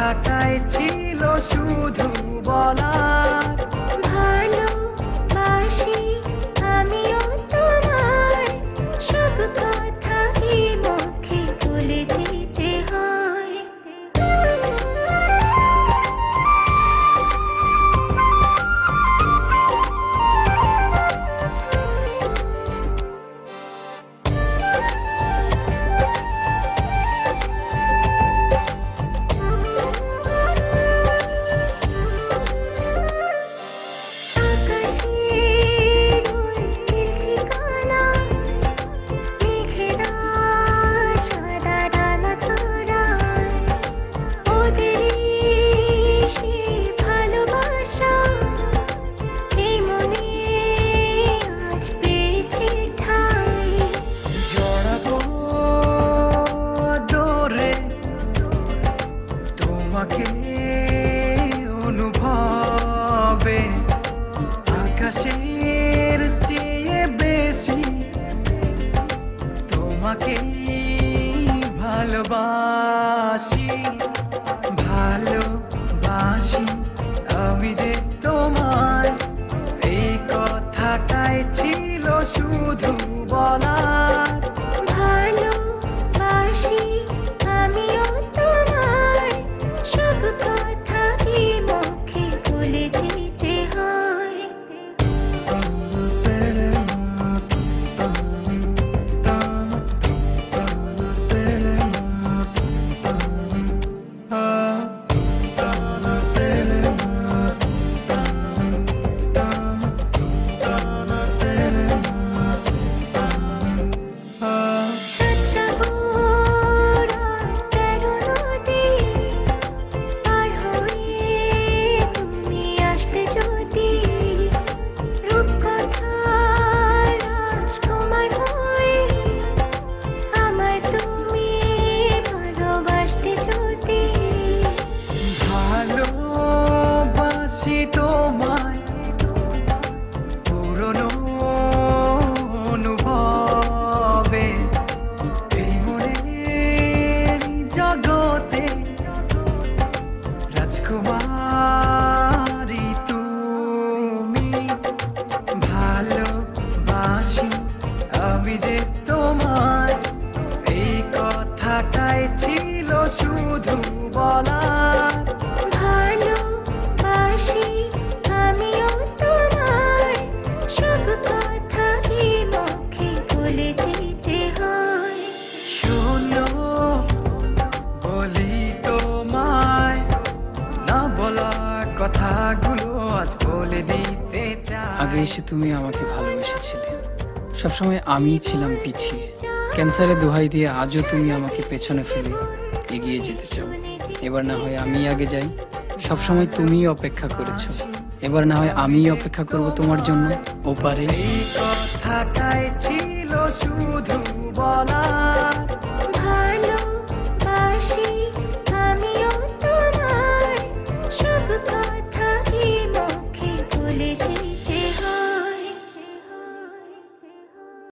কথাটাই ছিল শুধু বলার, ভালোবাসি আমিও তোমায়, সব কথা কি মুখে বলে দিতে হয়? তোমাকে অনুভবে আকাশের চেয়ে বেশি তোমাকে ভালোবাসি, ভালোবাসি আমি যে তোমায়, এই কথাটাই ছিল শুধু বলার, ভালোবাসি আমিও তোমায়, সব কথা কি মুখে বলে দিতে হয়? ভালোবাসি তোমায় পুরনো অনুভবে, এই মনের জগতে রাজকুমারী তুমি, ভালোবাসি আমি যে তোমায়, এই কথাটাই ছিল শুধু বলার, ভালোবাসি আমিও তোমায়, সব কথা কি মুখে বলে দিতে হয়? শোনো বলি তোমায়, না বলা কথাগুলো আজ বলে দিতে চাই। আগে এসে তুমি আমাকে ভালোবেসেছিলে, সবসময় আমিই ছিলাম পিছিয়ে। ক্যান্সারে দোহাই দিয়ে আজও তুমি আমাকে পেছনে ফেলে এগিয়ে যেতে চাও। এবার না হয় আমি আগে যাই, সবসময় তুমিই অপেক্ষা করেছো, এবার না হয় আমিই অপেক্ষা করব তোমার জন্য ওপারে। এই কথাটাই ছিল শুধু বলার,